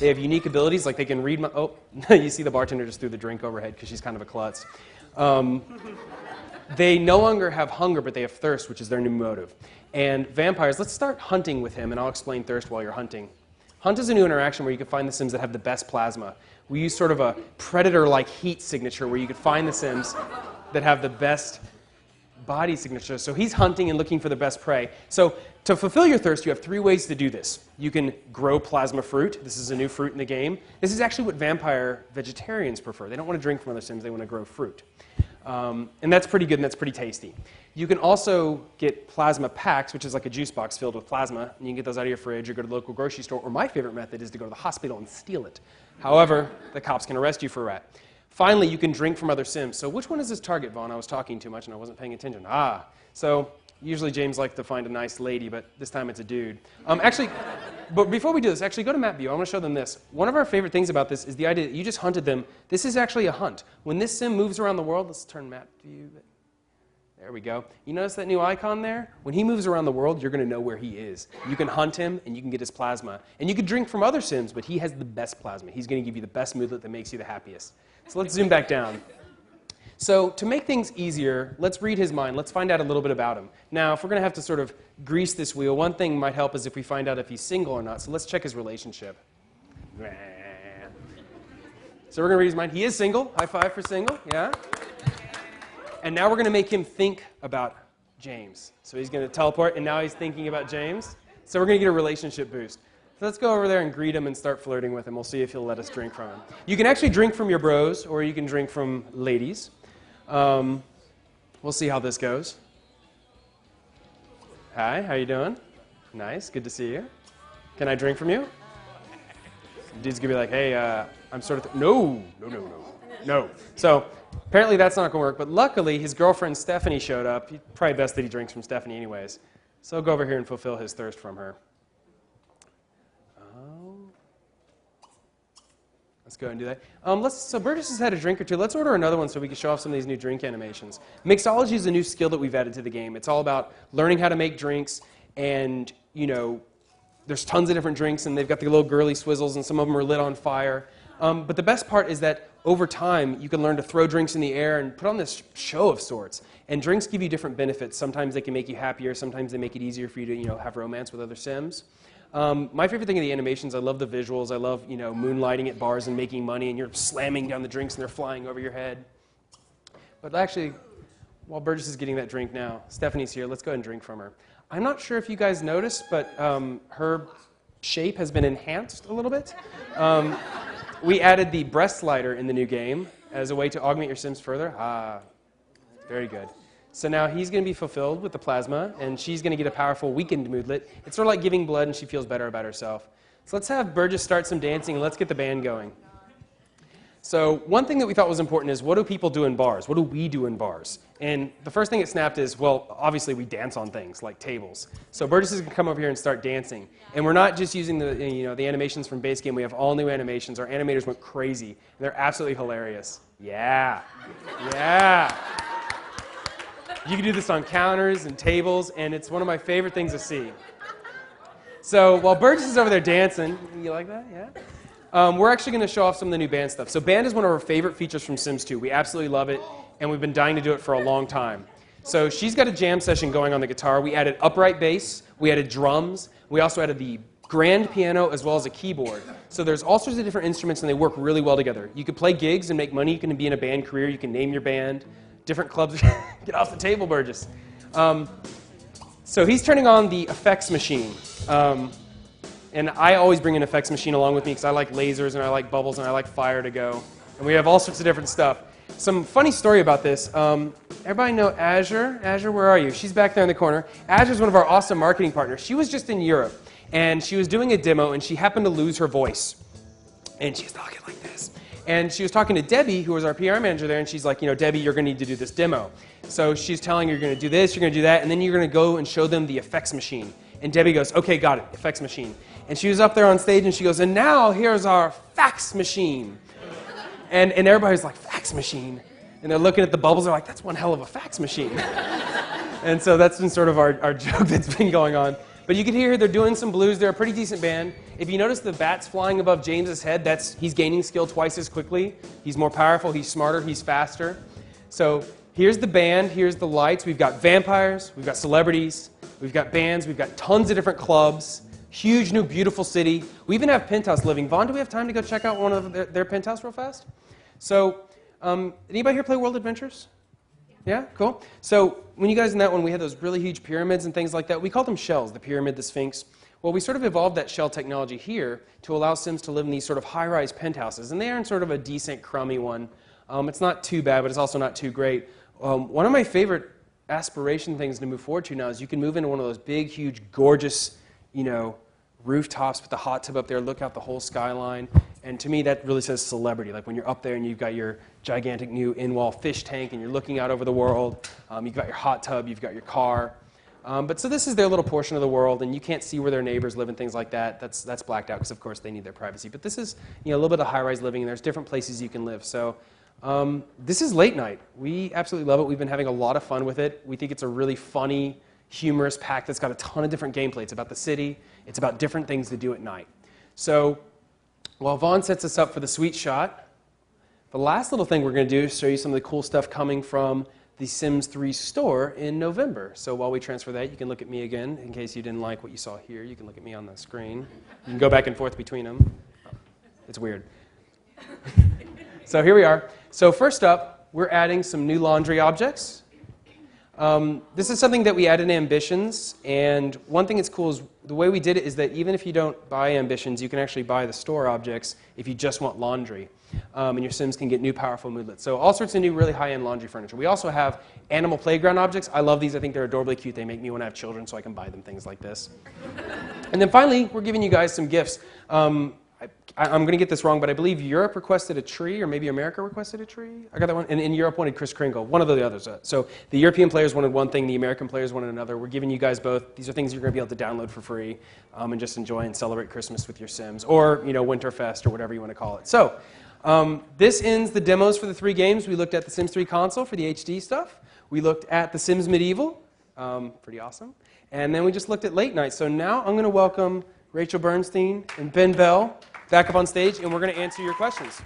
They have unique abilities, like they can read my... Oh, you see the bartender just threw the drink overhead because she's kind of a klutz. They no longer have hunger, but they have thirst, which is their new motive. And vampires, let's start hunting with him, and I'll explain thirst while you're hunting. Hunt is a new interaction where you can find the Sims that have the best plasma. We use sort of a predator-like heat signature where you could find the Sims that have the best body signature. So he's hunting and looking for the best prey. So to fulfill your thirst, you have 3 ways to do this. You can grow plasma fruit. This is a new fruit in the game. This is actually what vampire vegetarians prefer. They don't want to drink from other Sims. They want to grow fruit. And that's pretty good and that's pretty tasty. You can also get plasma packs, which is like a juice box filled with plasma. And you can get those out of your fridge or go to the local grocery store. Or my favorite method is to go to the hospital and steal it. However, the cops can arrest you for that. Finally, you can drink from other Sims. So which one is this target, Vaughn? I was talking too much and I wasn't paying attention. So usually James likes to find a nice lady, but this time it's a dude. But before we do this, actually go to map view. I want to show them this. One of our favorite things about this is the idea that you just hunted them. This is actually a hunt. When this Sim moves around the world, let's turn map view. There we go. You notice that new icon there? When he moves around the world, you're going to know where he is. You can hunt him, and you can get his plasma. And you can drink from other Sims, but he has the best plasma. He's going to give you the best moodlet that makes you the happiest. So let's zoom back down. So to make things easier, let's read his mind. Let's find out a little bit about him. Now, if we're going to have to sort of grease this wheel, one thing might help is if we find out if he's single or not. So let's check his relationship. So we're going to read his mind. He is single. High five for single. Yeah. And now we're going to make him think about James. So he's going to teleport, and now he's thinking about James. So we're going to get a relationship boost. So let's go over there and greet him and start flirting with him. We'll see if he'll let us drink from him. You can actually drink from your bros, or you can drink from ladies. We'll see how this goes. Hi, how you doing? Nice, good to see you. Can I drink from you? Dude's gonna be like, hey, I'm sort of, no. So apparently that's not gonna work, but luckily his girlfriend Stephanie showed up. Probably best that he drinks from Stephanie anyways. So I'll go over here and fulfill his thirst from her. Let's go ahead and do that. So Burgess has had a drink or two. Let's order another one so we can show off some of these new drink animations. Mixology is a new skill that we've added to the game. It's all about learning how to make drinks, and there's tons of different drinks, and they've got the little girly swizzles, and some of them are lit on fire. But the best part is that over time, you can learn to throw drinks in the air and put on this show of sorts. And drinks give you different benefits. Sometimes they can make you happier. Sometimes they make it easier for you to have romance with other Sims. My favorite thing are the animations. I love the visuals. I love, moonlighting at bars and making money, and you're slamming down the drinks and they're flying over your head. But actually, while Burgess is getting that drink now, Stephanie's here. Let's go ahead and drink from her. I'm not sure if you guys noticed, but her shape has been enhanced a little bit. We added the breast slider in the new game as a way to augment your Sims further. Very good. So now he's going to be fulfilled with the plasma, and she's going to get a powerful weakened moodlet. It's sort of like giving blood, and she feels better about herself. So let's have Burgess start some dancing, and let's get the band going. So one thing that we thought was important is, what do people do in bars? What do we do in bars? And the first thing it snapped is, well, obviously we dance on things like tables. So Burgess is going to come over here and start dancing. And we're not just using the animations from base game. We have all new animations. Our animators went crazy, and they're absolutely hilarious. Yeah. You can do this on counters and tables, and it's one of my favorite things to see. So while Burgess is over there dancing, you like that? Yeah? We're actually going to show off some of the new band stuff. So band is one of our favorite features from Sims 2. We absolutely love it, and we've been dying to do it for a long time. So she's got a jam session going on the guitar. We added upright bass. We added drums. We also added the grand piano as well as a keyboard. So there's all sorts of different instruments, and they work really well together. You can play gigs and make money. You can be in a band career. You can name your band. Different clubs. Get off the table, Burgess. So he's turning on the effects machine. And I always bring an effects machine along with me because I like lasers and I like bubbles and I like fire to go. And we have all sorts of different stuff. Some funny story about this. Everybody know Azure? Azure, where are you? She's back there in the corner. Azure's one of our awesome marketing partners. She was just in Europe, and she was doing a demo, and she happened to lose her voice. And she's talking like this. And she was talking to Debbie, who was our PR manager there, and she's like, Debbie, you're going to need to do this demo. So she's telling her, you're going to do this, you're going to do that, and then you're going to go and show them the effects machine. And Debbie goes, okay, got it, effects machine. And she was up there on stage, and she goes, and now here's our fax machine. And everybody's like, fax machine? And they're looking at the bubbles, they're like, that's one hell of a fax machine. And so that's been sort of our joke that's been going on. But you can hear they're doing some blues. They're a pretty decent band. If you notice the bats flying above James's head, he's gaining skill twice as quickly. He's more powerful, he's smarter, he's faster. So here's the band, here's the lights. We've got vampires, we've got celebrities, we've got bands, we've got tons of different clubs. Huge, new, beautiful city. We even have penthouse living. Vaughn, do we have time to go check out one of their penthouse real fast? So, anybody here play World Adventures? Yeah, cool. So when you guys in that one, we had those really huge pyramids and things like that. We called them shells, the pyramid, the sphinx. Well, we sort of evolved that shell technology here to allow Sims to live in these sort of high-rise penthouses. And they are in sort of a decent, crummy one. It's not too bad, but it's also not too great. One of my favorite aspiration things to move forward to now is you can move into one of those big, huge, gorgeous, rooftops with the hot tub up there, look out the whole skyline. And to me, that really says celebrity. Like when you're up there and you've got your gigantic new in-wall fish tank and you're looking out over the world. You've got your hot tub, you've got your car. But so this is their little portion of the world, and you can't see where their neighbors live and things like that. That's blacked out because, of course, they need their privacy. But this is a little bit of high-rise living, and there's different places you can live. So this is Late Night. We absolutely love it. We've been having a lot of fun with it. We think it's a really funny, humorous pack that's got a ton of different gameplay. It's about the city. It's about different things to do at night. So while Vaughn sets us up for the sweet shot, the last little thing we're going to do is show you some of the cool stuff coming from the Sims 3 store in November. So while we transfer that, you can look at me again. In case you didn't like what you saw here, you can look at me on the screen. You can go back and forth between them. It's weird. So here we are. So first up, we're adding some new laundry objects. This is something that we added in Ambitions, and one thing that's cool is the way we did it is that even if you don't buy Ambitions, you can actually buy the store objects if you just want laundry. And your Sims can get new powerful moodlets. So all sorts of new really high-end laundry furniture. We also have animal playground objects. I love these. I think they're adorably cute. They make me want to have children so I can buy them things like this. And then finally, we're giving you guys some gifts. I'm going to get this wrong, but I believe Europe requested a tree, or maybe America requested a tree. I got that one. And in Europe wanted Kris Kringle, one of the others. So the European players wanted one thing, the American players wanted another. We're giving you guys both. These are things you're going to be able to download for free and just enjoy and celebrate Christmas with your Sims, or Winterfest, or whatever you want to call it. So this ends the demos for the 3 games. We looked at the Sims 3 console for the HD stuff. We looked at the Sims Medieval, pretty awesome. And then we just looked at Late Night. So now I'm going to welcome Rachel Bernstein and Ben Bell back up on stage, and we're going to answer your questions.